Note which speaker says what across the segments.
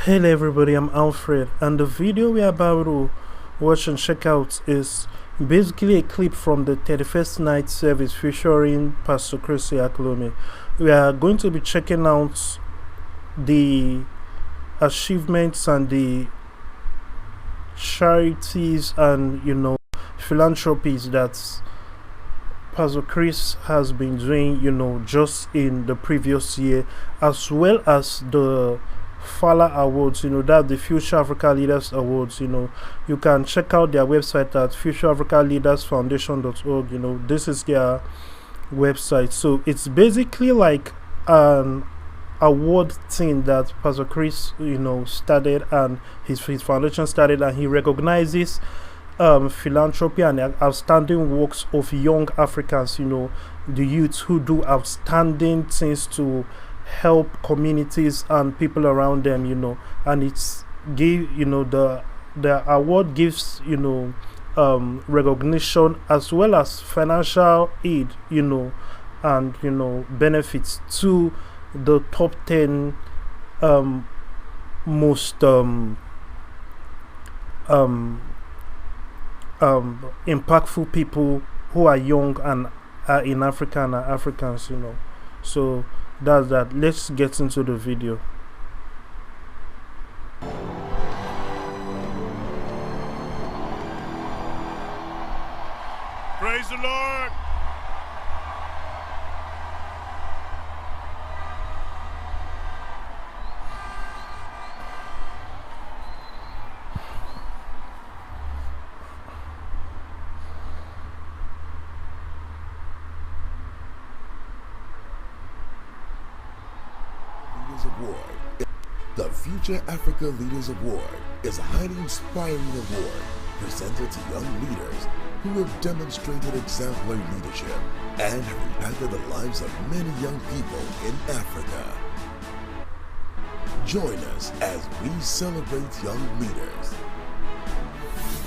Speaker 1: Hello everybody, I'm Alfred, and the video we're about to watch and check out is basically a clip from the 31st night service featuring Pastor Chris Oyakhilome. We are going to be checking out the achievements and the charities and philanthropies that Pastor Chris has been doing just in the previous year, as well as the Fala Awards, that the Future Africa Leaders Awards. You can check out their website at futureafricaleadersfoundation.org. This is their website. So it's basically like an award thing that Pastor Chris started, and his foundation started, and he recognizes philanthropy and outstanding works of young Africans, the youths who do outstanding things to help communities and people around them, and it's give the award gives recognition as well as financial aid, and benefits to the top 10 most impactful people who are young and are in Africa and are Africans. So that's that. Let's get into the video.
Speaker 2: Praise the Lord.
Speaker 3: Award. The Future Africa Leaders Award is a highly inspiring award presented to young leaders who have demonstrated exemplary leadership and have impacted the lives of many young people in Africa. Join us as we celebrate young leaders.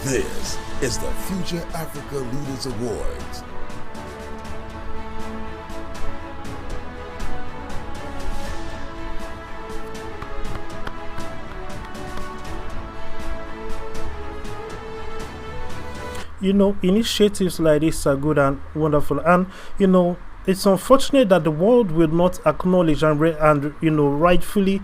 Speaker 3: This is the Future Africa Leaders Awards.
Speaker 1: Initiatives like this are good and wonderful, and it's unfortunate that the world will not acknowledge and rightfully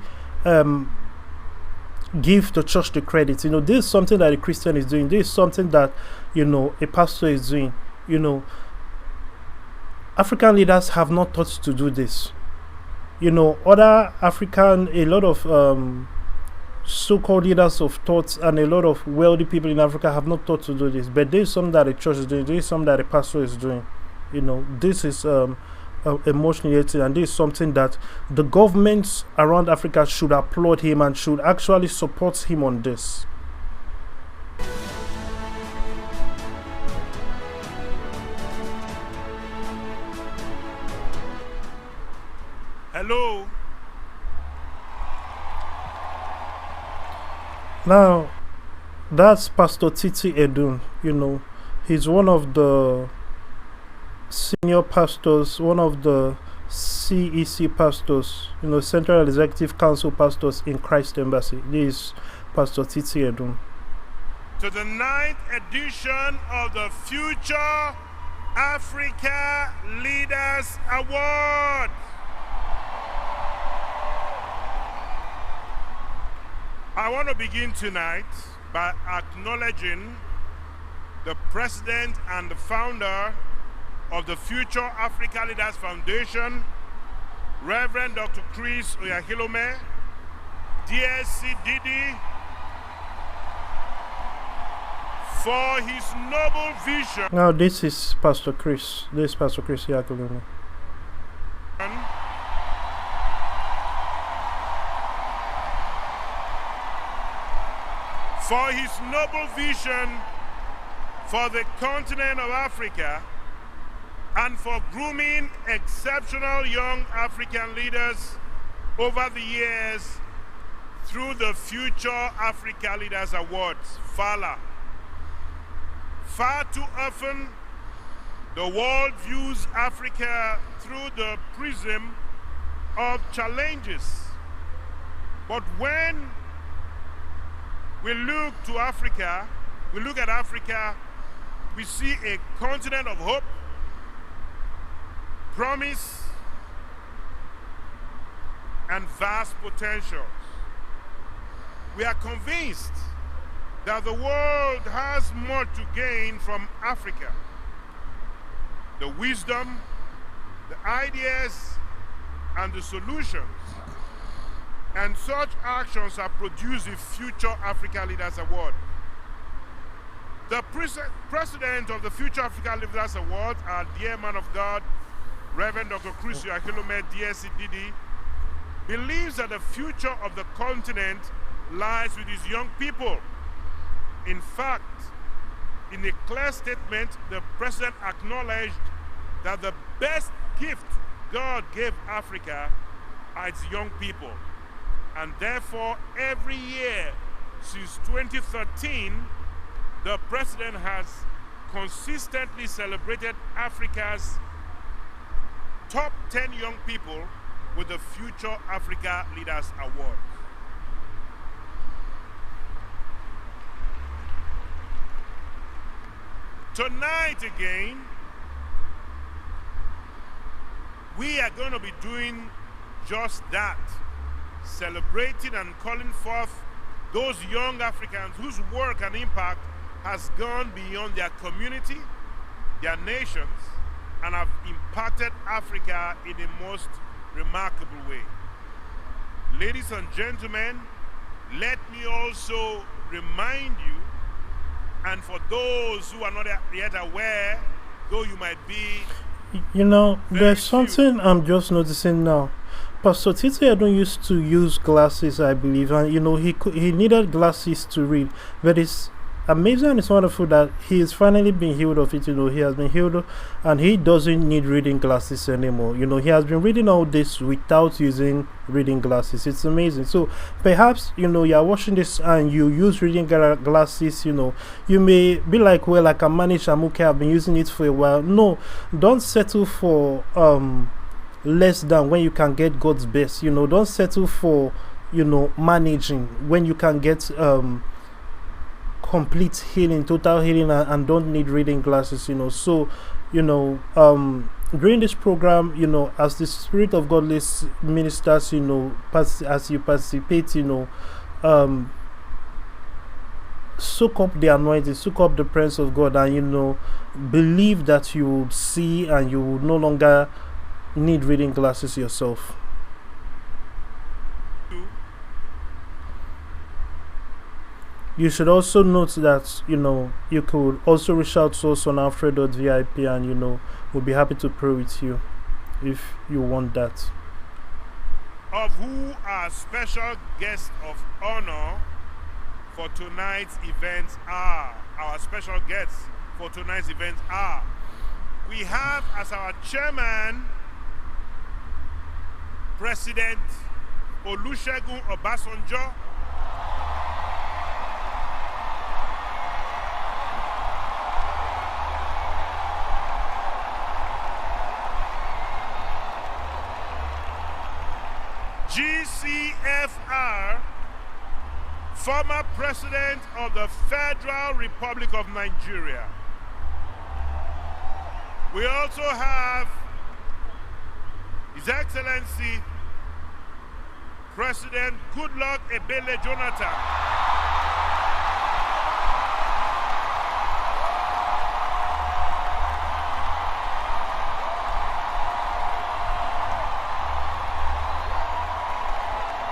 Speaker 1: give the church the credit. This is something that a Christian is doing. This is something that a pastor is doing. African leaders have not thought to do this. Other African, a lot of so-called leaders of thoughts and a lot of wealthy people in Africa have not thought to do this, but there is something that the church is doing. There is something that the pastor is doing. This is emotionally, and this is something that the governments around Africa should applaud him and should actually support him on this.
Speaker 2: Hello.
Speaker 1: Now, that's Pastor Titi Edun. He's one of the senior pastors, one of the CEC pastors, Central Executive Council pastors in Christ Embassy. This is Pastor Titi Edun.
Speaker 2: To the 9th edition of the Future Africa Leaders Award. I want to begin tonight by acknowledging the president and the founder of the Future Africa Leaders Foundation, Reverend Dr. Chris Oyakhilome, DSC Didi, for his noble vision.
Speaker 1: Now this is Pastor Chris. This is Pastor Chris Oyakhilome.
Speaker 2: For his noble vision for the continent of Africa and for grooming exceptional young African leaders over the years through the Future Africa Leaders Awards, FALA. Far too often, the world views Africa through the prism of challenges. But when we look to Africa, we look at Africa, we see a continent of hope, promise, and vast potentials. We are convinced that the world has more to gain from Africa. The wisdom, the ideas, and the solutions. And such actions have produced the Future Africa Leaders Award. The president of the Future Africa Leaders Award, our dear man of God, Reverend Dr. Oyakhilome, DSCDD, believes that the future of the continent lies with his young people. In fact, in a clear statement, the president acknowledged that the best gift God gave Africa are its young people. And therefore, every year since 2013, the president has consistently celebrated Africa's top 10 young people with the Future Africa Leaders Award. Tonight again, we are going to be doing just that, celebrating and calling forth those young Africans whose work and impact has gone beyond their community, their nations, and have impacted Africa in the most remarkable way. Ladies and gentlemen, let me also remind you, and for those who are not yet aware, though you might be,
Speaker 1: there's something I'm just noticing now. Pastor Titi Edun used to use glasses, I believe, and he needed glasses to read. But it's amazing and it's wonderful that he's finally been healed of it. He has been healed and he doesn't need reading glasses anymore. He has been reading all this without using reading glasses. It's amazing. So perhaps you're watching this and you use reading glasses. You may be like, well, I can manage. I'm okay, I've been using it for a while. No, don't settle for less than when you can get God's best. Don't settle for managing when you can get complete healing, total healing, and don't need reading glasses. So during this program, as the Spirit of God ministers, as you participate, soak up the anointing, soak up the presence of God, and believe that you would see and you would no longer need reading glasses yourself. You should also note that you could also reach out to us on Alfred.vip, and we'll be happy to pray with you if you want that.
Speaker 2: Of who our special guests of honor for tonight's events are. Our special guests for tonight's events are. We have as our chairman President Olusegun Obasanjo. GCFR, former President of the Federal Republic of Nigeria. We also have His Excellency President Goodluck Ebele Jonathan.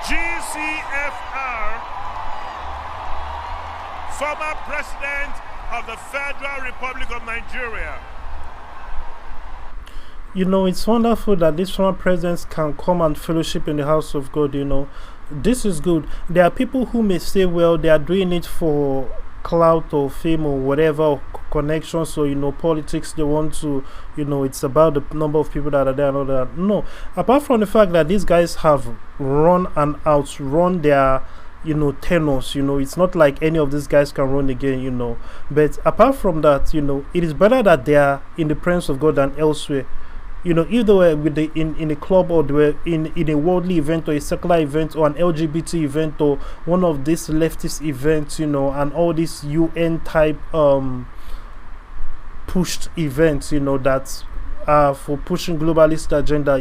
Speaker 2: GCFR, former President of the Federal Republic of Nigeria.
Speaker 1: It's wonderful that these former presidents can come and fellowship in the house of God. This is good. There are people who may say, well, they are doing it for clout or fame or whatever, or connections, or politics. They want to, it's about the number of people that are there and all that. No, apart from the fact that these guys have run and outrun their tenors, it's not like any of these guys can run again, but apart from that, it is better that they are in the presence of God than elsewhere. if they were with in a club, or they were in a worldly event or a secular event or an LGBT event or one of these leftist events, and all these UN type pushed events, that for pushing globalist agenda,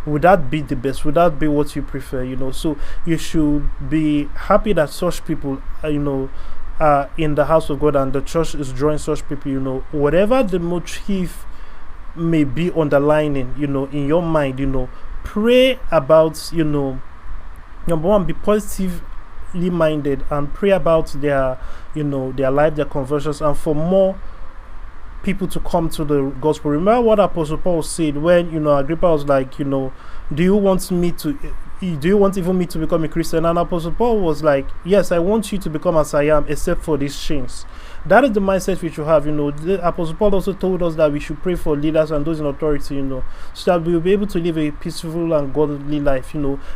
Speaker 1: would that be the best? Would that be what you prefer? So you should be happy that such people, in the house of God, and the church is drawing such people. Whatever the motive may be underlining, in your mind, pray about, number one, be positively minded and pray about their, their life, their conversions, and for more people to come to the gospel. Remember what Apostle Paul said when, Agrippa was like, do you want even me to become a Christian? And Apostle Paul was like, yes, I want you to become as I am, except for these chains. That is the mindset we should have. The Apostle Paul also told us that we should pray for leaders and those in authority, so that we will be able to live a peaceful and godly life.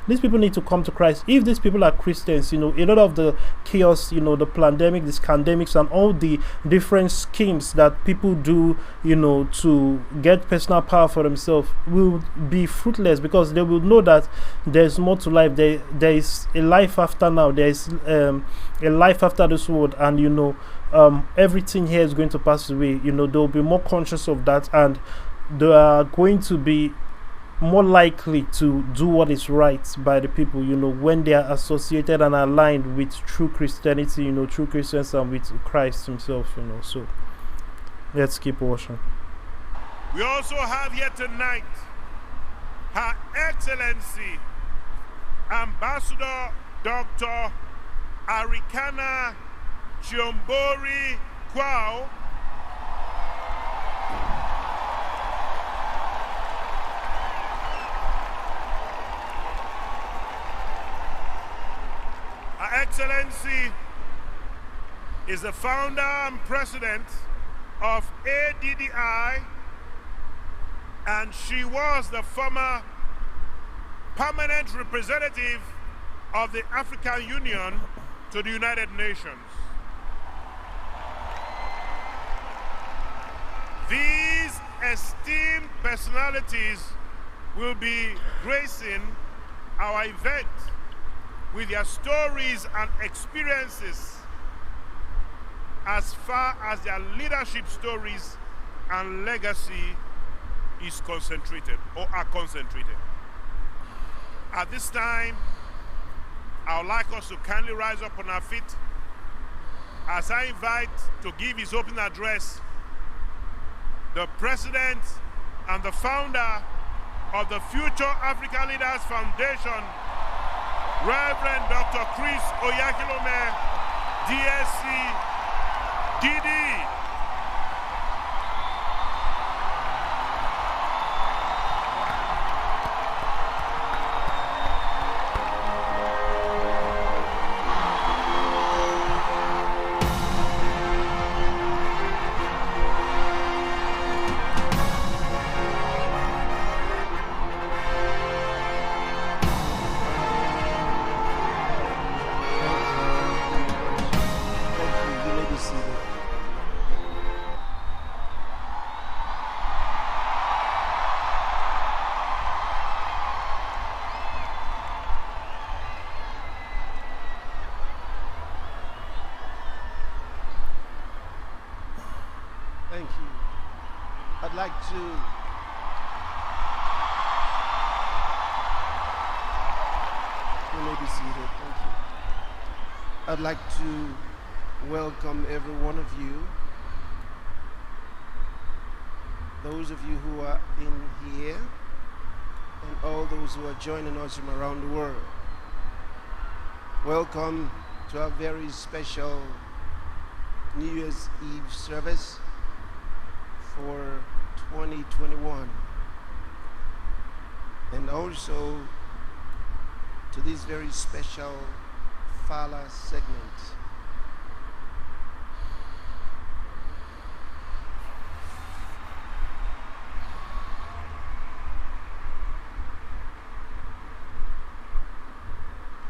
Speaker 1: These people need to come to Christ. If these people are Christians, a lot of the chaos, the pandemic, the scandemics, and all the different schemes that people do, to get personal power for themselves will be fruitless, because they will know that there's more to life. There is a life after now. There is a life after this world, and everything here is going to pass away. They'll be more conscious of that, and they are going to be more likely to do what is right by the people, when they are associated and aligned with true Christianity, true Christians, and with Christ himself. So let's keep watching.
Speaker 2: We also have here tonight Her Excellency Ambassador Dr. Arikana Chiombori Kwao, Her Excellency is the founder and president of ADDI, and she was the former permanent representative of the African Union to the United Nations. These esteemed personalities will be gracing our event with their stories and experiences, as far as their leadership stories and legacy is concentrated or are concentrated. At this time, I would like us to kindly rise up on our feet as I invite to give his opening address the president and the founder of the Future African Leaders Foundation, Reverend Dr. Chris Oyakhilome, DSC, DD.
Speaker 4: Thank you. I'd like to you may be seated. Thank you. I'd like to welcome every one of you, those of you who are in here, and all those who are joining us from around the world. Welcome to our very special New Year's Eve service for 2021, and also to this very special Fala segment.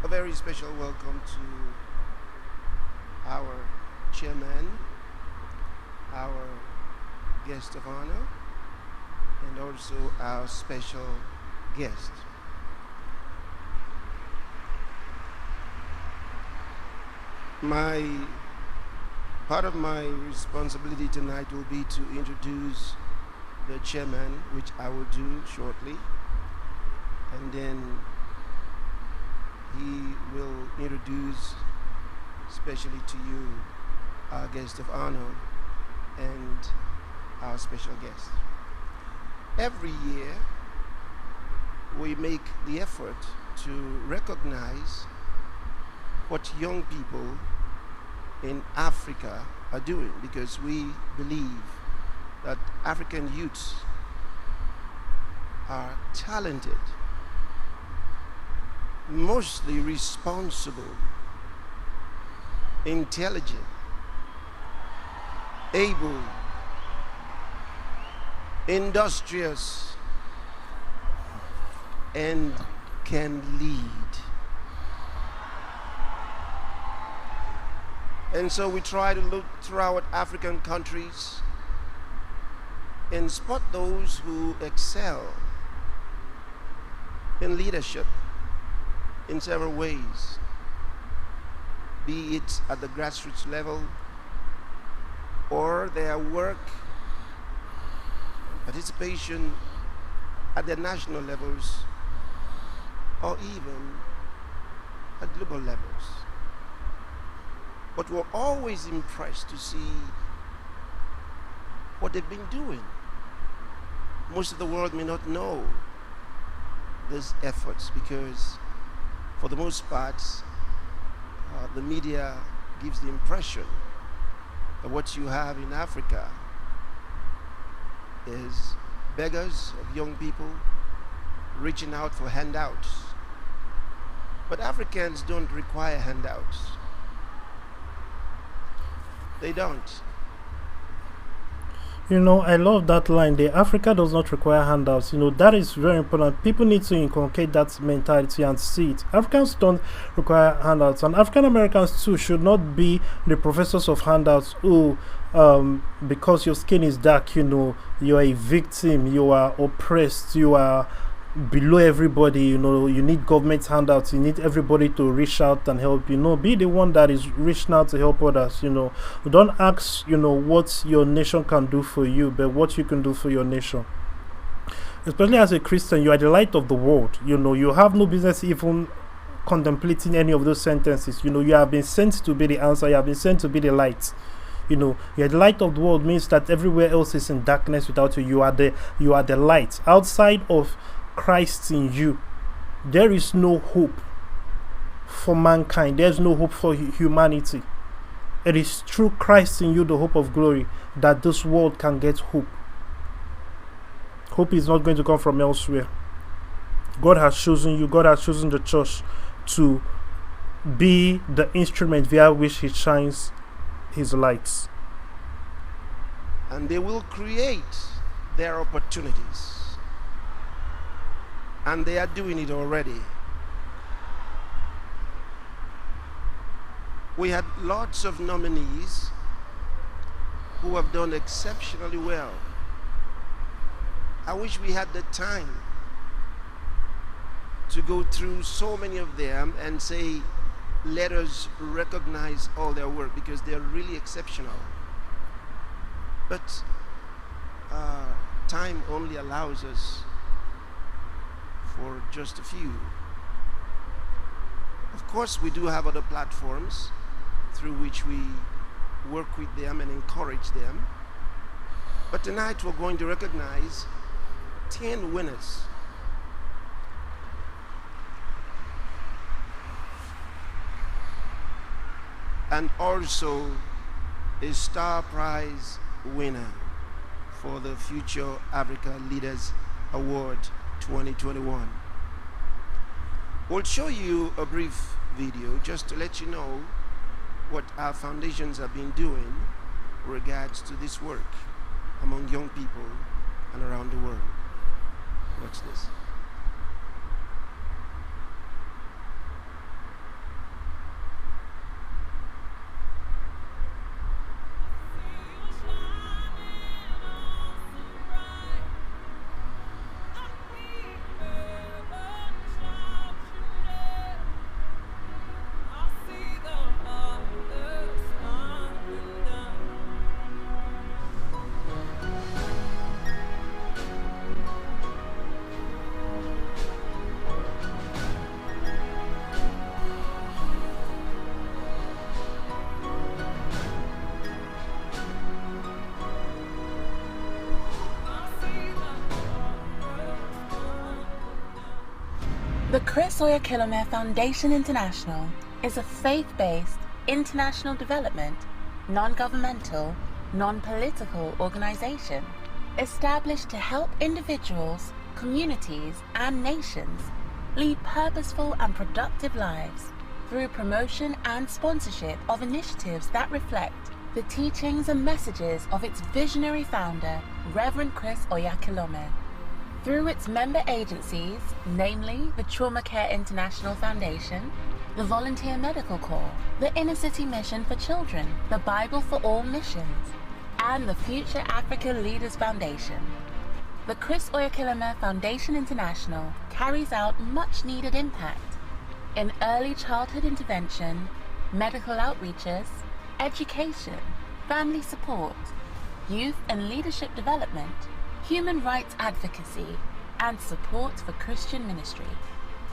Speaker 4: A very special welcome to our chairman, our guest of honor, and also our special guest. Part of my responsibility tonight will be to introduce the chairman, which I will do shortly, and then he will introduce, especially to you, our guest of honor and our special guest. Every year, we make the effort to recognize what young people in Africa are doing, because we believe that African youths are talented, mostly responsible, intelligent, able, industrious, and can lead. And so we try to look throughout African countries and spot those who excel in leadership in several ways, be it at the grassroots level or their work, participation at the national levels, or even at global levels. But we're always impressed to see what they've been doing. Most of the world may not know these efforts because, for the most part, the media gives the impression that what you have in Africa is beggars of young people reaching out for handouts. But Africans don't require handouts. They don't.
Speaker 1: You know, I love that line there. Africa does not require handouts. You know, that is very important. People need to inculcate that mentality and see it. Africans don't require handouts, and African Americans too should not be the professors of handouts who, because your skin is dark, you know, you are a victim, you are oppressed, you are below everybody, you know, you need government handouts, you need everybody to reach out and help, you know, be the one that is reaching out to help others, you know. Don't ask, you know, what your nation can do for you, but what you can do for your nation. Especially as a Christian, you are the light of the world, you know, you have no business even contemplating any of those sentences, you know, you have been sent to be the answer, you have been sent to be the light. You know, you're the light of the world means that everywhere else is in darkness without you. You are the light. Outside of Christ in you, there is no hope for mankind. There's no hope for humanity. It is through Christ in you, the hope of glory, that this world can get hope. Hope is not going to come from elsewhere. God has chosen you. God has chosen the church to be the instrument via which He shines His lights.
Speaker 4: And they will create their opportunities. And they are doing it already. We had lots of nominees who have done exceptionally well. I wish we had the time to go through so many of them and say, let us recognize all their work, because they're really exceptional. But time only allows us for just a few. Of course, we do have other platforms through which we work with them and encourage them. But tonight we're going to recognize 10 winners. And also a star prize winner for the Future Africa Leaders Award 2021. We'll show you a brief video just to let you know what our foundations have been doing in regards to this work among young people and around the world. Watch this.
Speaker 5: Chris Oyakhilome Foundation International is a faith-based international development, non-governmental, non-political organization established to help individuals, communities, and nations lead purposeful and productive lives through promotion and sponsorship of initiatives that reflect the teachings and messages of its visionary founder, Reverend Chris Oyakhilome. Through its member agencies, namely the Trauma Care International Foundation, the Volunteer Medical Corps, the Inner City Mission for Children, the Bible for All Missions, and the Future Africa Leaders Foundation, the Chris Oyakhilome Foundation International carries out much needed impact in early childhood intervention, medical outreaches, education, family support, youth and leadership development, human rights advocacy, and support for Christian ministry.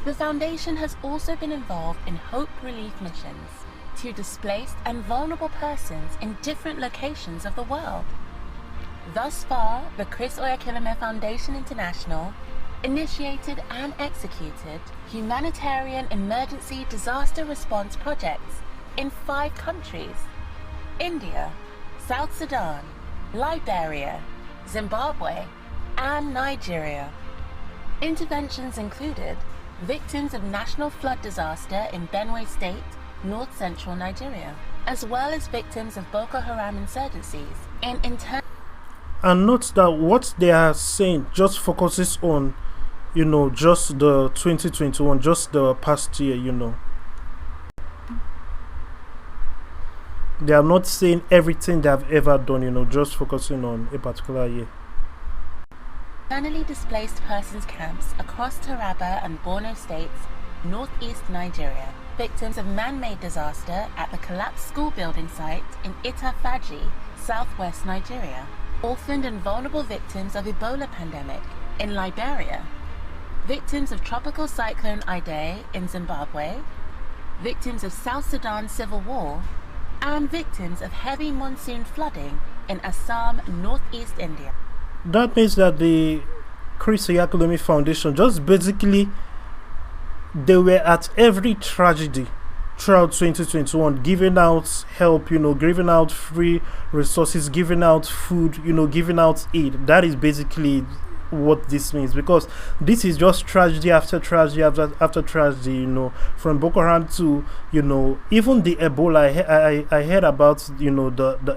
Speaker 5: The Foundation has also been involved in hope relief missions to displaced and vulnerable persons in different locations of the world. Thus far, the Chris Oyakhilome Foundation International initiated and executed humanitarian emergency disaster response projects in 5 countries: India, South Sudan, Liberia, Zimbabwe, and Nigeria. Interventions included victims of national flood disaster in Benue State, north central Nigeria, as well as victims of Boko Haram insurgencies in internal.
Speaker 1: And note that what they are saying just focuses on, just the 2021, just the past year, They are not saying everything they have ever done, just focusing on a particular year.
Speaker 5: Internally displaced persons camps across Taraba and Borno states, northeast Nigeria. Victims of man-made disaster at the collapsed school building site in Itafaji, southwest Nigeria. Orphaned and vulnerable victims of Ebola pandemic in Liberia. Victims of tropical cyclone Idai in Zimbabwe. Victims of South Sudan civil war. And victims of heavy monsoon flooding in Assam, northeast India.
Speaker 1: That means that the Chris Oyakhilome Foundation just basically, they were at every tragedy throughout 2021, giving out help, giving out free resources, giving out food, giving out aid. That is basically what this means, because this is just tragedy after tragedy after tragedy, from Boko Haram to, even the Ebola. I heard about, the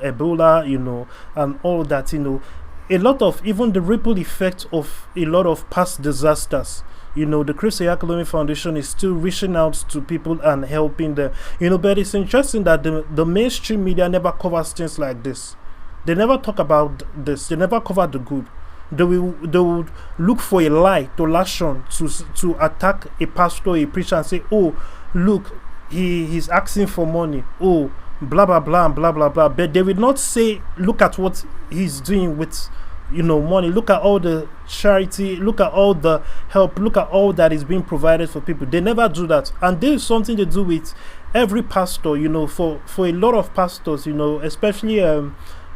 Speaker 1: Ebola, and all that, a lot of, even the ripple effect of a lot of past disasters. The Chris Oyakhilome Foundation is still reaching out to people and helping them. But it's interesting that the mainstream media never covers things like this. They never talk about this. They never cover the good. They would look for a lie to lash on, to attack a pastor, a preacher, and say, oh, look, he's asking for money. Oh, blah, blah, blah, blah, blah, blah. But they will not say, look at what he's doing with, money. Look at all the charity. Look at all the help. Look at all that is being provided for people. They never do that. And there is something to do with every pastor, for a lot of pastors, especially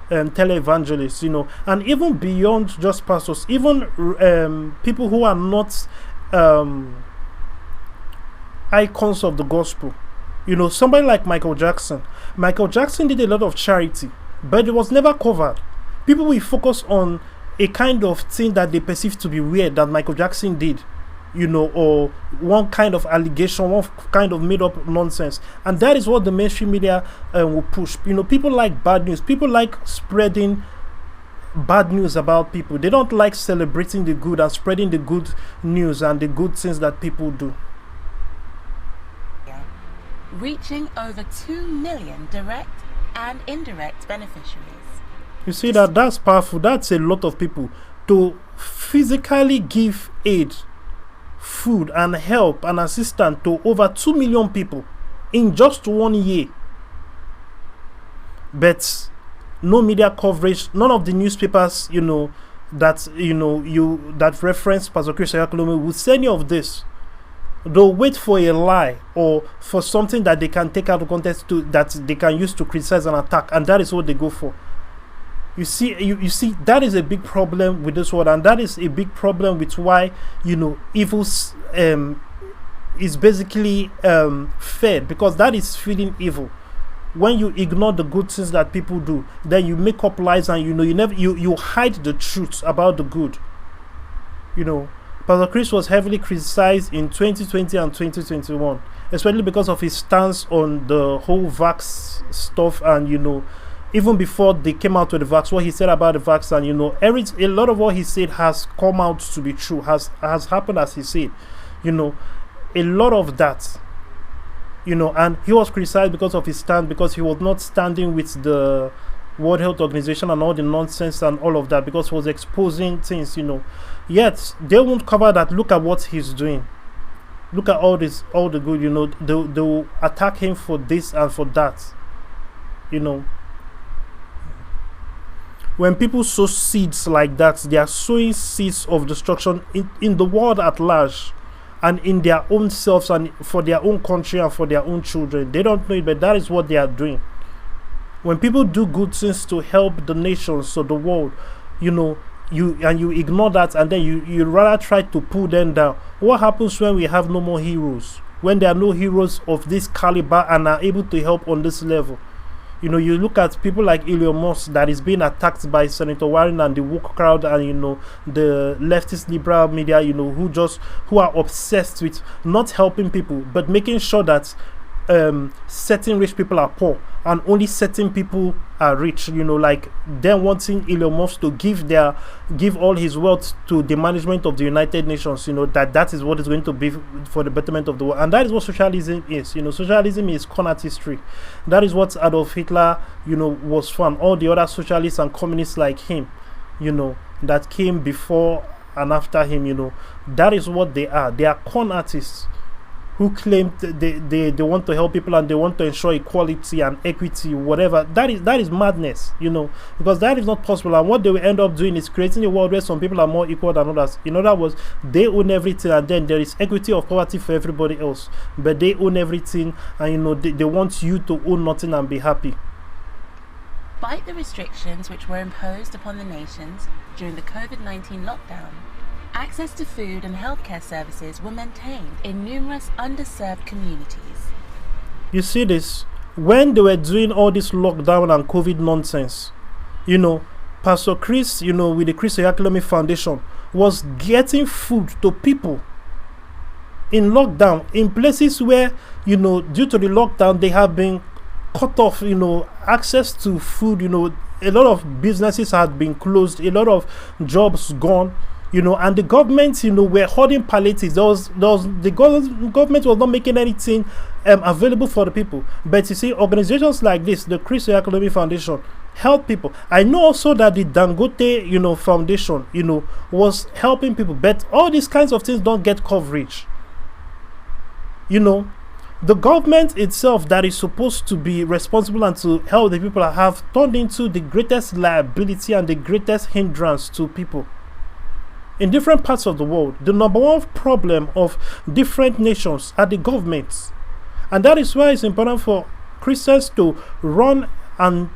Speaker 1: televangelists, and even beyond just pastors, even people who are not icons of the gospel. Somebody like Michael Jackson. Michael Jackson did a lot of charity, but it was never covered. People will focus on a kind of thing that they perceive to be weird that Michael Jackson did, or one kind of allegation, one kind of made up nonsense. And that is what the mainstream media will push. People like bad news. People like spreading bad news about people. They don't like celebrating the good and spreading the good news and the good things that people do.
Speaker 5: Reaching over 2 million direct and indirect beneficiaries.
Speaker 1: You see that's powerful. That's a lot of people. To physically give aid, food and help and assistance to over 2 million people in just 1 year. But no media coverage, none of the newspapers, that reference Pastor Chris Oyakhilome would say any of this. They'll wait for a lie or for something that they can take out of context that they can use to criticize and attack, and that is what they go for. You see, that is a big problem with this world, and that is a big problem with why, evil is basically fed, because that is feeding evil. When you ignore the good things that people do, then you make up lies, and you hide the truth about the good. Pastor Chris was heavily criticized in 2020 and 2021, especially because of his stance on the whole vax stuff, and even before they came out with the vax, what he said about the vax, and a lot of what he said has come out to be true, has happened as he said. A lot of that, and he was criticized because of his stand, because he was not standing with the World Health Organization and all the nonsense and all of that, because he was exposing things, Yet they won't cover that. Look at what he's doing. Look at all the good, they will attack him for this and for that. When people sow seeds like that, they are sowing seeds of destruction in the world at large, and in their own selves, and for their own country, and for their own children. They don't know it, but that is what they are doing. When people do good things to help the nations, so the world, you ignore that, and then you rather try to pull them down. What happens when we have no more heroes? When there are no heroes of this caliber and are able to help on this level? You look at people like Elon Musk that is being attacked by Senator Warren and the woke crowd, and the leftist liberal media, who are obsessed with not helping people, but making sure that certain rich people are poor and only certain people are rich. Like them wanting Elon Musk to give all his wealth to the management of the United Nations. That is what is going to be for the betterment of the world, and that is what socialism is. Socialism is con artistry. That is what Adolf Hitler was for, and all the other socialists and communists like him that came before and after him. That is what they are. They are con artists who claim they want to help people, and they want to ensure equality and equity, whatever. That is madness, because that is not possible. And what they will end up doing is creating a world where some people are more equal than others. In other words, they own everything, and then there is equity of poverty for everybody else, but they own everything, and they want you to own nothing and be happy.
Speaker 5: Despite the restrictions which were imposed upon the nations during the COVID-19 lockdown, access to food and healthcare services were maintained in numerous underserved communities.
Speaker 1: You see this? When they were doing all this lockdown and COVID nonsense, Pastor Chris, with the Chris Oyakhilome Foundation, was getting food to people in lockdown, in places where, due to the lockdown, they have been cut off, access to food. A lot of businesses had been closed, a lot of jobs gone. And the government, were hoarding palliatives. The government was not making anything available for the people. But you see, organizations like this, the Chris Oyakhilome Foundation, help people. I know also that the Dangote, Foundation, was helping people. But all these kinds of things don't get coverage. The government itself, that is supposed to be responsible and to help the people, have turned into the greatest liability and the greatest hindrance to people. In different parts of the world, the number one problem of different nations are the governments. And that is why it's important for Christians to run and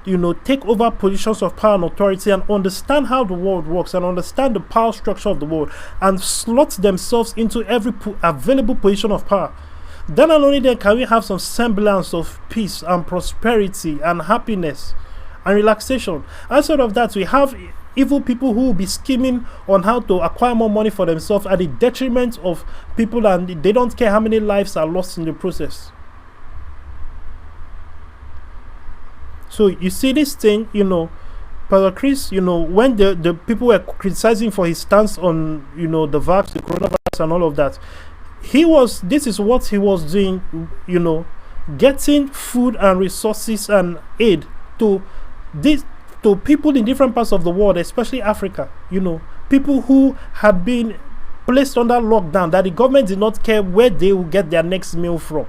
Speaker 1: take over positions of power and authority, and understand how the world works, and understand the power structure of the world, and slot themselves into every available position of power. Then and only then can we have some semblance of peace and prosperity and happiness and relaxation. Outside of that, we have evil people who will be scheming on how to acquire more money for themselves at the detriment of people, and they don't care how many lives are lost in the process. So you see this thing, Pastor Chris, when the people were criticizing for his stance on, the vax, the coronavirus and all of that, this is what he was doing, getting food and resources and aid to people in different parts of the world, especially Africa, people who had been placed under lockdown, that the government did not care where they will get their next meal from.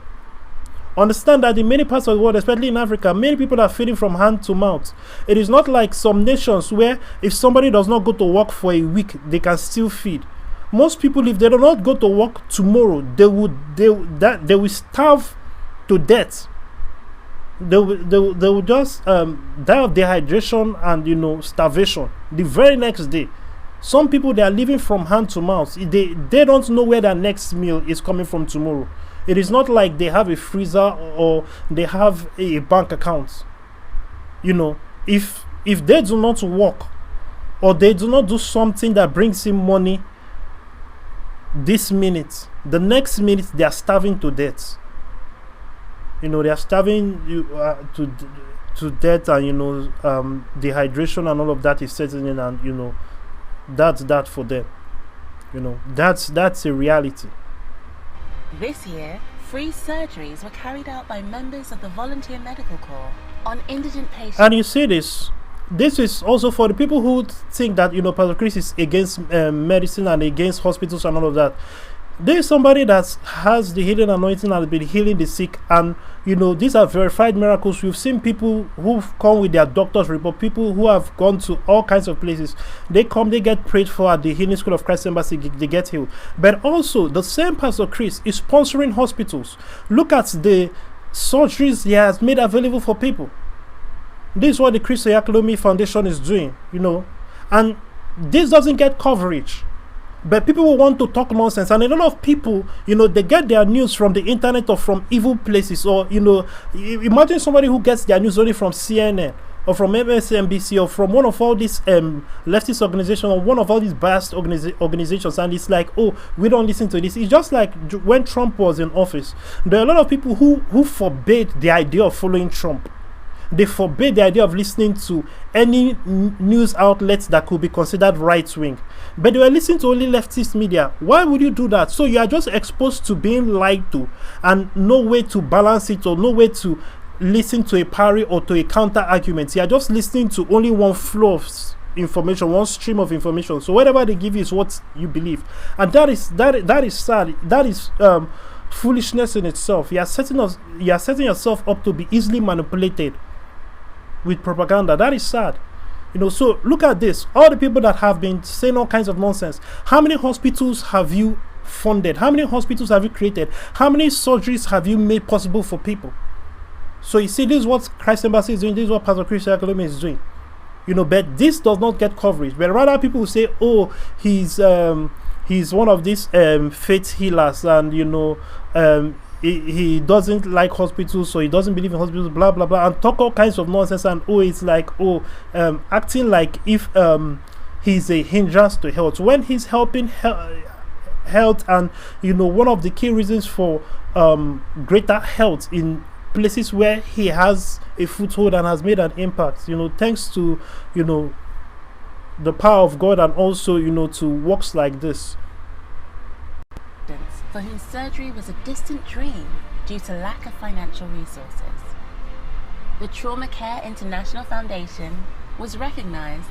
Speaker 1: Understand that in many parts of the world, especially in Africa, many people are feeding from hand to mouth. It is not like some nations where if somebody does not go to work for a week, they can still feed. Most people, if they do not go to work tomorrow, they will starve to death. They will just die of dehydration and starvation the very next day. Some people, they are living from hand to mouth. They don't know where their next meal is coming from tomorrow. It is not like they have a freezer or they have a bank account. If they do not work or they do not do something that brings in money this minute, the next minute they are starving to death. They are starving to death, and dehydration and all of that is setting in, and that's that for them. That's a reality.
Speaker 5: This year, free surgeries were carried out by members of the Volunteer Medical Corps on indigent patients.
Speaker 1: And you see this is also for the people who think that Pastor Chris is against medicine and against hospitals and all of that. There is somebody that has the healing anointing and has been healing the sick, and these are verified miracles. We've seen people who've come with their doctor's report, people who have gone to all kinds of places. They come, they get prayed for at the Healing School of Christ Embassy, they get healed. But also, the same Pastor Chris is sponsoring hospitals. Look at the surgeries he has made available for people. This is what the Chris Oyakhilome Foundation is doing, and this doesn't get coverage. But people will want to talk nonsense, and a lot of people, they get their news from the internet or from evil places, or imagine somebody who gets their news only from CNN or from MSNBC or from one of all these leftist organizations or one of all these biased organizations, and it's like, oh, we don't listen to this. It's just like when Trump was in office. There are a lot of people who forbade the idea of following Trump. They forbade the idea of listening to any news outlets that could be considered right-wing. But they were listening to only leftist media. Why would you do that? So you are just exposed to being lied to, and no way to balance it, or no way to listen to a parry or to a counter argument. You are just listening to only one flow of information, one stream of information. So whatever they give you is what you believe. And that is sad. That is foolishness in itself. You are setting yourself up to be easily manipulated with propaganda. That is sad. So look at this. All the people that have been saying all kinds of nonsense. How many hospitals have you funded? How many hospitals have you created? How many surgeries have you made possible for people? So you see, this is what Christ Embassy is doing. This is what Pastor Chris Oyakhilome is doing. But this does not get coverage. But rather people will say, oh, he's one of these faith healers, and he doesn't like hospitals, so he doesn't believe in hospitals, blah blah blah, and talk all kinds of nonsense. And it's like, acting like if he's a hindrance to health, when he's helping health, and one of the key reasons for greater health in places where he has a foothold and has made an impact, thanks to the power of God, and also to works like this.
Speaker 5: For whom surgery was a distant dream due to lack of financial resources. The Trauma Care International Foundation was recognized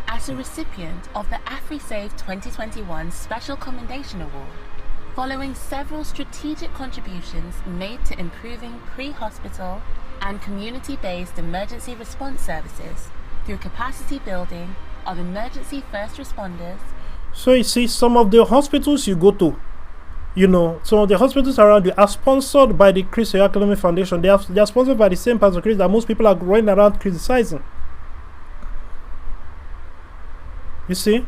Speaker 5: as a recipient of the AfriSave 2021 Special Commendation Award, following several strategic contributions made to improving pre-hospital and community-based emergency response services through capacity building of emergency first responders.
Speaker 1: So you see, some of the hospitals you go to, some of the hospitals around you are sponsored by the Chris Oyakhilome Foundation. They are sponsored by the same Pastor Chris that most people are going around criticizing. You see?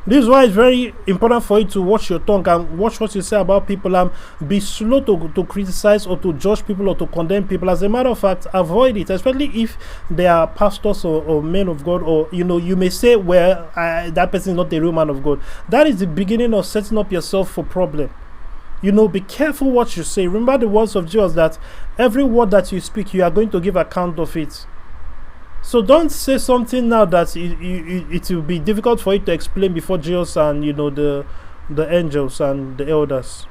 Speaker 1: This is why it's very important for you to watch your tongue and watch what you say about people, and be slow to criticize or to judge people or to condemn people. As a matter of fact, avoid it, especially if they are pastors or men of God, or you may say, well, that person is not the real man of God. That is the beginning of setting up yourself for problem. Be careful what you say. Remember the words of Jesus, that every word that you speak, you are going to give account of it. So don't say something now that it will be difficult for you to explain before Jesus and the angels and the elders,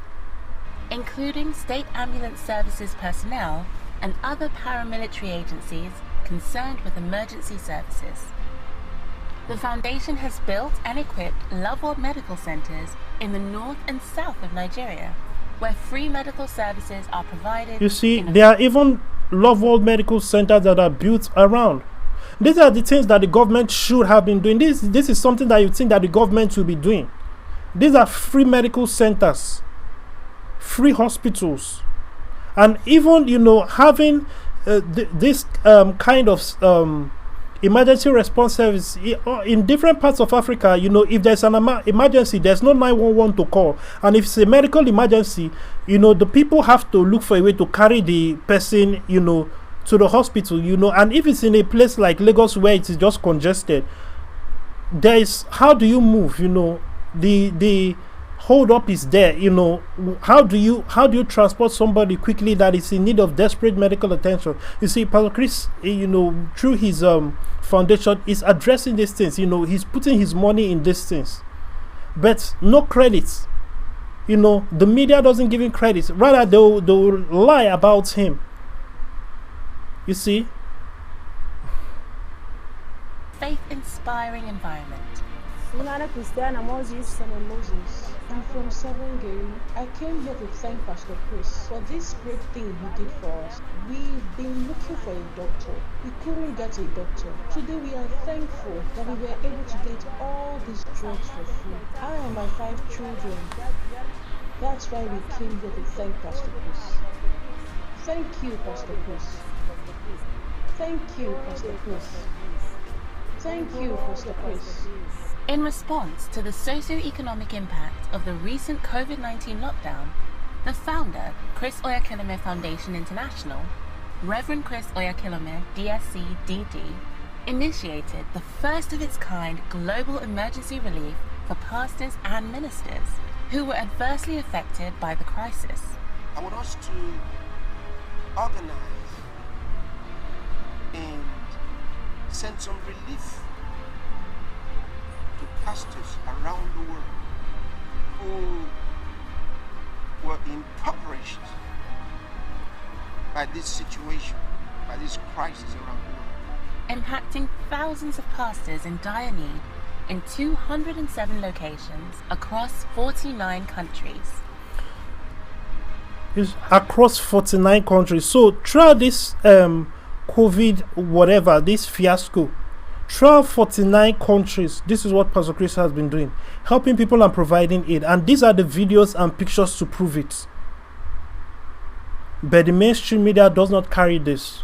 Speaker 5: including state ambulance services personnel and other paramilitary agencies concerned with emergency services. The foundation has built and equipped Love World medical centers in the north and south of Nigeria, where free medical services are provided.
Speaker 1: You see, there are even Love World medical centers that are built around. These are the things that the government should have been doing. This is something that you think that the government will be doing. These are free medical centers, free hospitals, and even having this kind of emergency response service in different parts of Africa. You know, if there's an emergency, there's no 911 to call, and if it's a medical emergency, you know, the people have to look for a way to carry the person, you know, to the hospital. You know, and if it's in a place like Lagos where it is just congested, there is, how do you move? You know, the hold up is there. You know, how do you transport somebody quickly that is in need of desperate medical attention? You see, Pastor Chris, you know, through his foundation, is addressing these things. You know, he's putting his money in these things, but no credits. You know, the media doesn't give him credits. Rather, they'll lie about him. You see,
Speaker 5: faith-inspiring environment.
Speaker 6: Sunana Christiana Moses. I'm from Savangeri. I came here to thank Pastor Chris for this great thing he did for us. We've been looking for a doctor. We couldn't get a doctor. Today we are thankful that we were able to get all these drugs for free. I and my 5 children. That's why we came here to thank Pastor Chris. Thank you, Pastor Chris. Thank you, Pastor Chris. Thank you, Pastor Chris.
Speaker 5: In response to the socio-economic impact of the recent COVID-19 lockdown, the founder, Chris Oyakhilome Foundation International, Reverend Chris Oyakhilome, DSc, DD, initiated the first of its kind global emergency relief for pastors and ministers who were adversely affected by the crisis.
Speaker 4: I want us to organize and send some relief to pastors around the world who were impoverished by this situation, by this crisis around the world.
Speaker 5: Impacting thousands of pastors in dire need in 207 locations across 49 countries.
Speaker 1: It's across 49 countries. So throughout this COVID whatever, this fiasco, throughout 49 countries, this is what Pastor Chris has been doing, helping people and providing aid. And these are the videos and pictures to prove it. But the mainstream media does not carry this.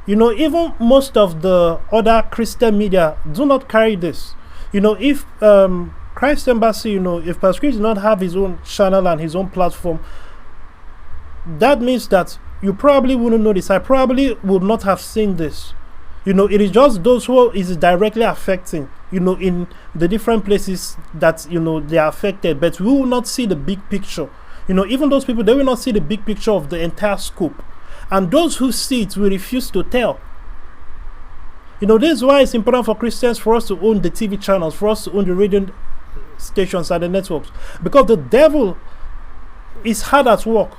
Speaker 1: You know, even most of the other Christian media do not carry this. You know, if Christ Embassy, you know, if Pastor Chris did not have his own channel and his own platform, that means that you probably wouldn't know this. I probably would not have seen this. You know, it is just those who is directly affecting, you know, in the different places that, you know, they are affected. But we will not see the big picture. You know, even those people, they will not see the big picture of the entire scope. And those who see it will refuse to tell. You know, this is why it's important for Christians, for us to own the TV channels, for us to own the radio stations and the networks. Because the devil is hard at work.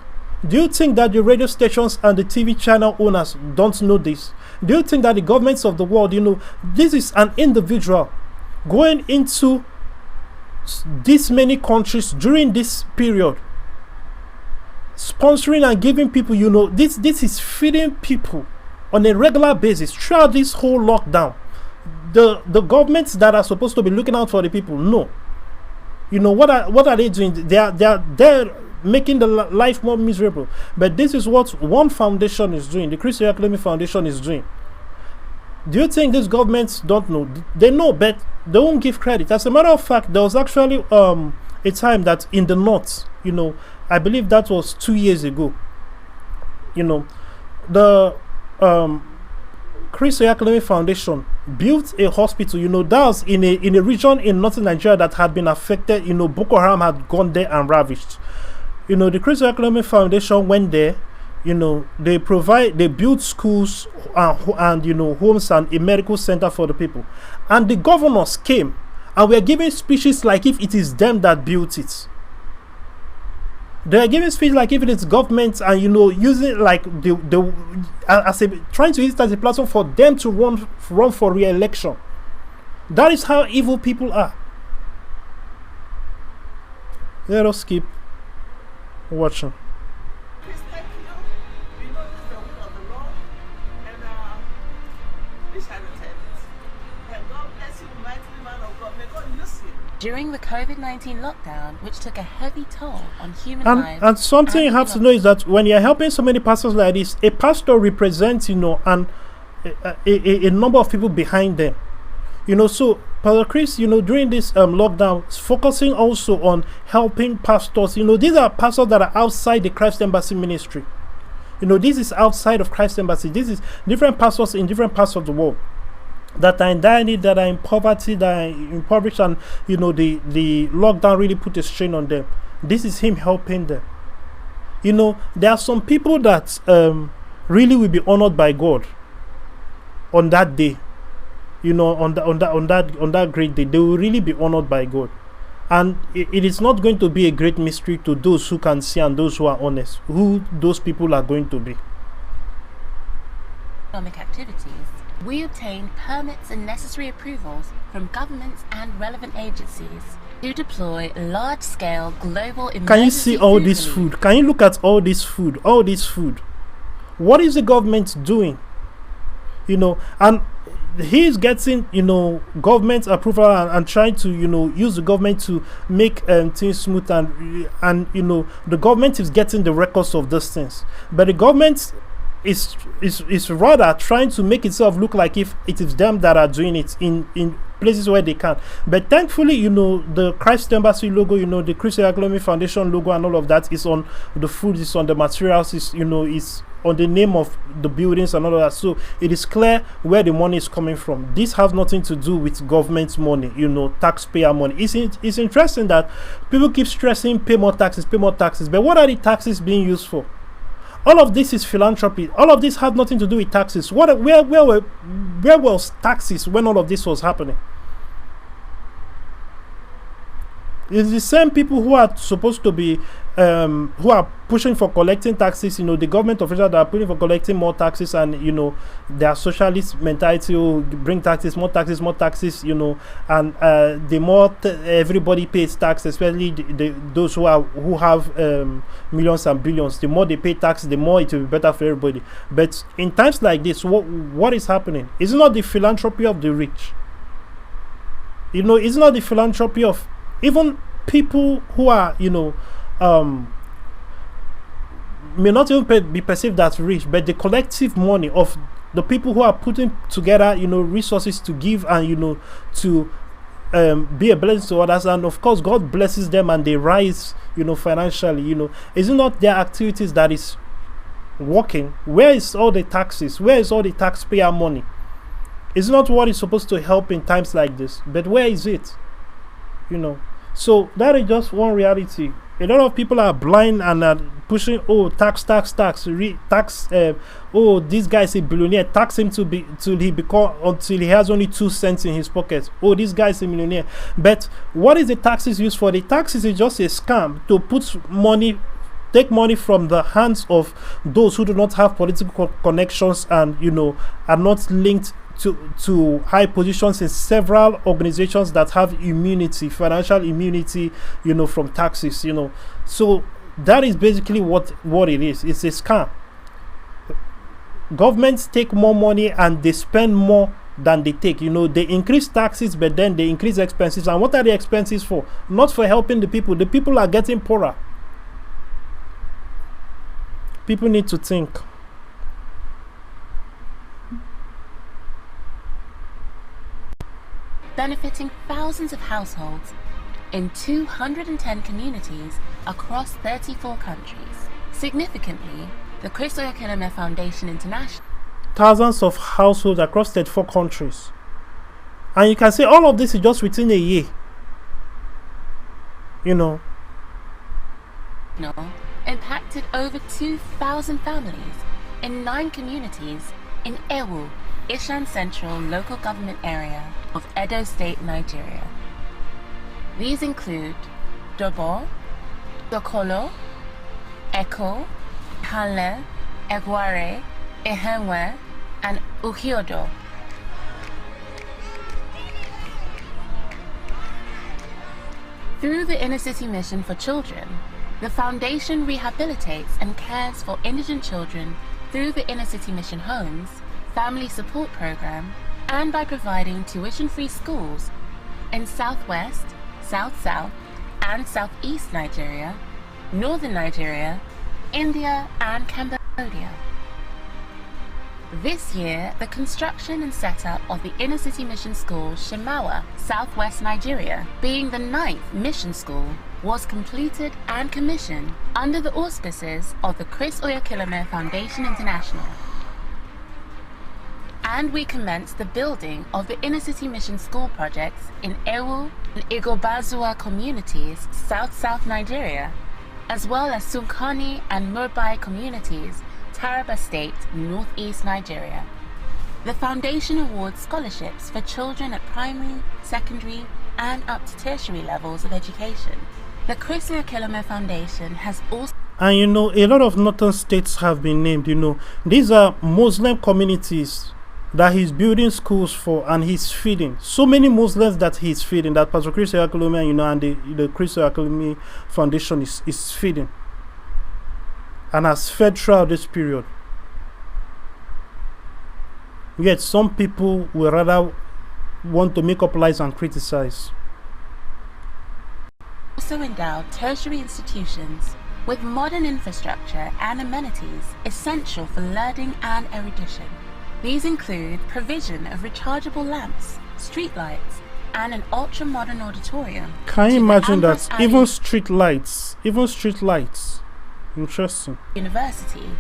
Speaker 1: Do you think that the radio stations and the TV channel owners don't know this? Do you think that the governments of the world, you know, this is an individual going into this many countries during this period, sponsoring and giving people, you know, this is feeding people on a regular basis throughout this whole lockdown. The governments that are supposed to be looking out for the people, no. You know, what are they doing? They're making the life more miserable. But this is what one foundation is doing, the Chris Oyakhilome Foundation is doing. Do you think these governments don't know? They know, but they won't give credit. As a matter of fact, there was actually a time that in the north, you know, I believe that was 2 years ago, you know, the Chris Oyakhilome Foundation built a hospital. You know, that was in a region in northern Nigeria that had been affected. You know, Boko Haram had gone there and ravished. You know, the Chris Oyakhilome Foundation went there. You know, they build schools and you know, homes and a medical center for the people. And the governors came and were giving speeches like if it is them that built it. They are giving speech like if it is government, and you know, using like trying to use it as a platform for them to run for re-election. That is how evil people are. Let us keep watching.
Speaker 5: During the COVID-19 lockdown, which took a heavy toll on human lives.
Speaker 1: And something you have to know is that when you're helping so many pastors like this, a pastor represents, you know, and a number of people behind them. So Pastor Chris, during this lockdown, is focusing also on helping pastors. These are pastors that are outside the Christ Embassy ministry. This is outside of Christ Embassy. This is different pastors in different parts of the world that are in dire need, that are in poverty, that are impoverished, and the lockdown really put a strain on them. This is him helping them. There are some people that really will be honored by God on that day. On that great day, they will really be honored by God. And it is not going to be a great mystery to those who can see and those who are honest, who those people are going to be.
Speaker 5: Economic activities, we obtain permits and necessary approvals from governments and relevant agencies to deploy large-scale global emergency.
Speaker 1: Can you see all this food? Can you look at all this food? All this food. What is the government doing? And he's getting government approval and trying to use the government to make things smooth, and the government is getting the records of those things, but the government is rather trying to make itself look like if it is them that are doing it in places where they can. But thankfully, the Christ Embassy logo, the Oyakhilome Foundation logo and all of that is on the food, is on the materials, is on the name of the buildings and all of that. So it is clear where the money is coming from. This has nothing to do with government money, taxpayer money. It's interesting that people keep stressing pay more taxes, but what are the taxes being used for? All of this is philanthropy. All of this had nothing to do with taxes. Where was taxes when all of this was happening? It's the same people who are supposed to be who are pushing for collecting taxes, the government officials that are pushing for collecting more taxes, and their socialist mentality will bring taxes, more taxes, and the more everybody pays tax, especially those who have millions and billions, the more they pay tax, the more it will be better for everybody. But in times like this, what is happening? It's not the philanthropy of the rich. It's not the philanthropy of even people who are may not even be perceived as rich, but the collective money of the people who are putting together resources to give and to be a blessing to others, and of course God blesses them and they rise financially. Is it not their activities that is working? Where is all the taxes? Where is all the taxpayer money? It's not what is supposed to help in times like this, but where is it? So that is just one reality. A lot of people are blind and are pushing, tax. This guy is a billionaire. Tax him until he has only 2 cents in his pocket. This guy is a millionaire. But what is the taxes used for? The taxes is just a scam to take money from the hands of those who do not have political connections and are not linked to high positions in several organizations that have immunity, financial immunity, from taxes, So that is basically what it is. It's a scam. Governments take more money and they spend more than they take. They increase taxes, but then they increase expenses. And what are the expenses for? Not for helping the people. The people are getting poorer. People need to think.
Speaker 5: Benefiting thousands of households in 210 communities across 34 countries. Significantly, the Chris Oyakhilome Foundation International.
Speaker 1: Thousands of households across 34 countries. And you can say all of this is just within a year.
Speaker 5: Impacted over 2,000 families in 9 communities in Ewu, Ishan Central local government area of Edo State, Nigeria. These include Dobo, Dokolo, Eko, Hanle, Egware, Ehenwe, and Uhiodo. Through the Inner City Mission for Children, the Foundation rehabilitates and cares for indigent children through the Inner City Mission Homes, Family Support Program, and by providing tuition-free schools in Southwest, South-South, and Southeast Nigeria, Northern Nigeria, India, and Cambodia. This year, the construction and setup of the inner city mission school Shimawa, southwest Nigeria, being the 9th mission school, was completed and commissioned under the auspices of the Chris Oyakhilome Foundation International. And we commenced the building of the inner city mission school projects in Ewu and Igobazua communities, south Nigeria, as well as Sunkani and Murbai communities, Taraba State, northeast Nigeria. The foundation awards scholarships for children at primary, secondary, and up to tertiary levels of education. The Chris Oyakhilome Foundation has also...
Speaker 1: And you know, a lot of northern states have been named. You know, these are Muslim communities that he's building schools for, and he's feeding so many Muslims that he's feeding, that Pastor Chris Oyakhilome, you know, and the Chris Oyakhilome Foundation is feeding and has fed throughout this period. Yet some people will rather want to make up lies and criticize.
Speaker 5: Also endowed tertiary institutions with modern infrastructure and amenities essential for learning and erudition. These include provision of rechargeable lamps, streetlights, and an ultra-modern auditorium.
Speaker 1: Can you imagine that? Even street lights. Interesting.
Speaker 5: University,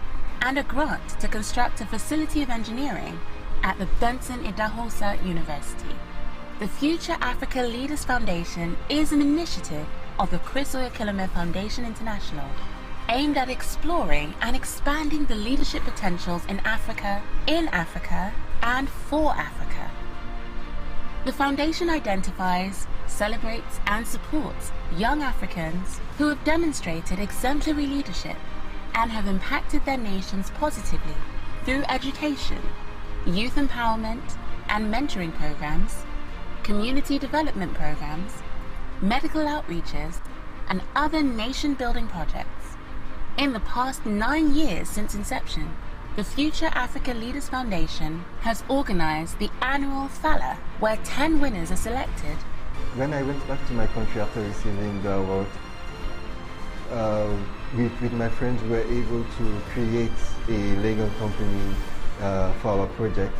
Speaker 5: and a grant to construct a facility of engineering at the Benson Idahosa University. The Future Africa Leaders Foundation is an initiative of the Chris Oyakhilome Foundation International, aimed at exploring and expanding the leadership potentials in Africa, and for Africa. The foundation identifies, celebrates, and supports young Africans who have demonstrated exemplary leadership and have impacted their nations positively through education, youth empowerment and mentoring programs, community development programs, medical outreaches, and other nation-building projects. In the past 9 years since inception, the Future Africa Leaders Foundation has organized the annual Fala, where 10 winners are selected.
Speaker 7: When I went back to my country after receiving the award, with my friends we were able to create a legal company for our project,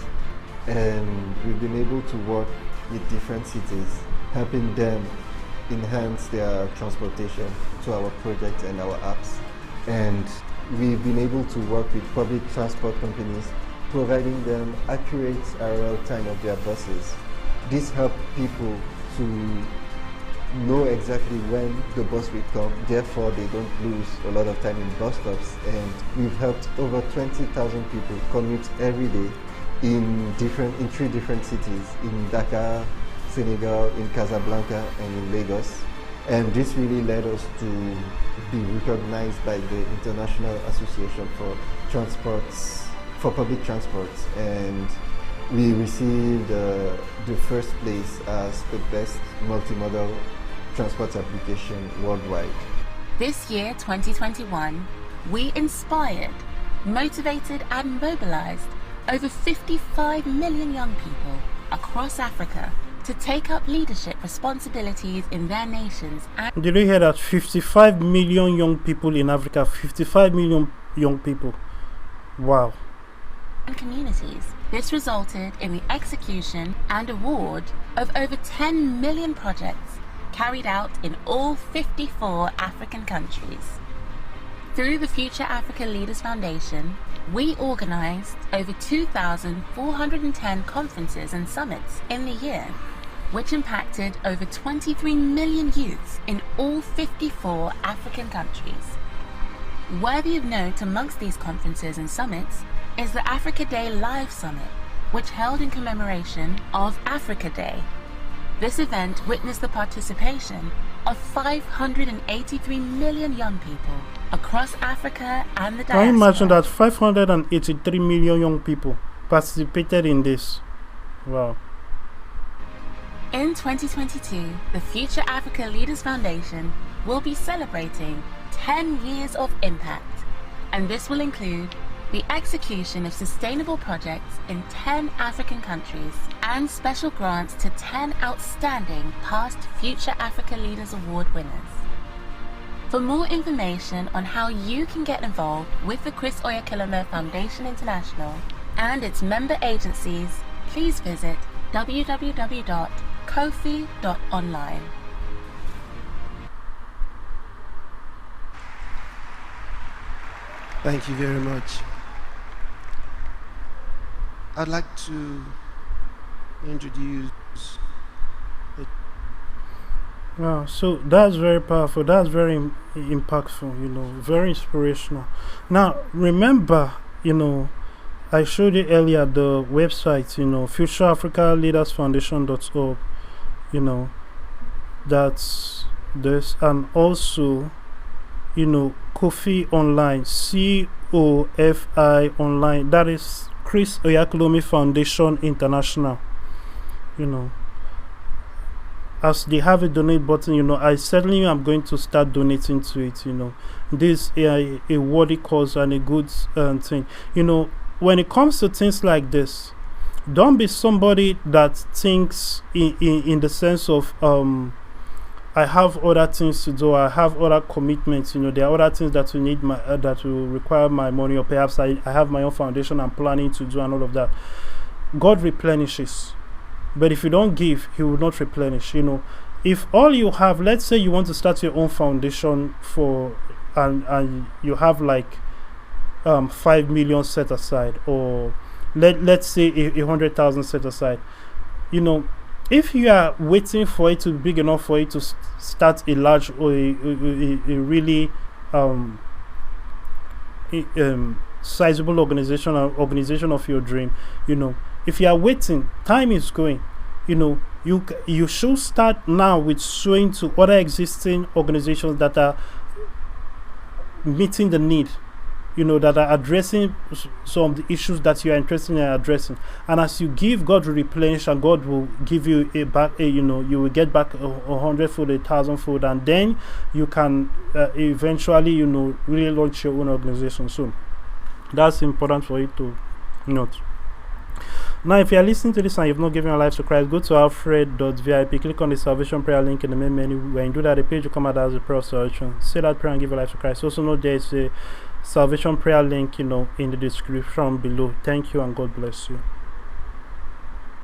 Speaker 7: and we've been able to work with different cities, helping them enhance their transportation to our project and our apps. And we've been able to work with public transport companies, providing them accurate arrival time of their buses. This helps people to know exactly when the bus will come, therefore they don't lose a lot of time in bus stops. And we've helped over 20,000 people commute every day in 3 different cities, in Dakar, Senegal, in Casablanca, and in Lagos. And this really led us to be recognized by the International Association for Public Transports, and we received the first place as the best multimodal transport application worldwide.
Speaker 5: This year, 2021, we inspired, motivated, and mobilized over 55 million young people across Africa to take up leadership responsibilities in their nations. And
Speaker 1: did you hear that? 55 million young people in Africa. 55 million young people. Wow.
Speaker 5: Communities. This resulted in the execution and award of over 10 million projects carried out in all 54 African countries. Through the Future Africa Leaders Foundation, we organized over 2,410 conferences and summits in the year, which impacted over 23 million youths in all 54 African countries. Worthy of note amongst these conferences and summits is the Africa Day Live Summit, which held in commemoration of Africa Day. This event witnessed the participation of 583 million young people across Africa and the diaspora.
Speaker 1: Can you imagine that 583 million young people participated in this? Wow.
Speaker 5: In 2022, the Future Africa Leaders Foundation will be celebrating 10 years of impact, and this will include the execution of sustainable projects in 10 African countries and special grants to 10 outstanding past Future Africa Leaders Award winners. For more information on how you can get involved with the Chris Oyakhilome Foundation International and its member agencies, please visit www.kofi.online.
Speaker 4: Thank you very much. I'd like to introduce
Speaker 1: Wow, so that's very powerful. That's very impactful, very inspirational. Now, remember, I showed you earlier the website, futureafricaleadersfoundation.org, that's this, and also, Kofi Online, COFI Online, that is Chris Oyakhilome Foundation International, as they have a donate button, I certainly am going to start donating to it. This is a worthy cause and a good thing. When it comes to things like this, don't be somebody that thinks in the sense of I have other things to do, I have other commitments, there are other things that will need that will require my money, or perhaps I have my own foundation I'm planning to do and all of that. God replenishes. But if you don't give, he will not replenish. If all you have, let's say you want to start your own foundation and you have like 5 million set aside, or let's say 100,000 set aside. If you are waiting for it to be big enough for it to start a large or a really sizable organization of your dream, if you are waiting, time is going. You should start now with showing to other existing organizations that are meeting the need, that are addressing some of the issues that you are interested in addressing. And as you give, God will replenish, and God will give you you will get back 100-fold, 1,000-fold, and then you can eventually, really launch your own organization soon. That's important for you to note. Now, if you are listening to this and you've not given your life to Christ, go to alfred.vip, click on the salvation prayer link in the main menu. When you do that, the page will come out as a prayer of salvation. Say that prayer and give your life to Christ. Also note there is a salvation prayer link, in the description below. Thank you and God bless you.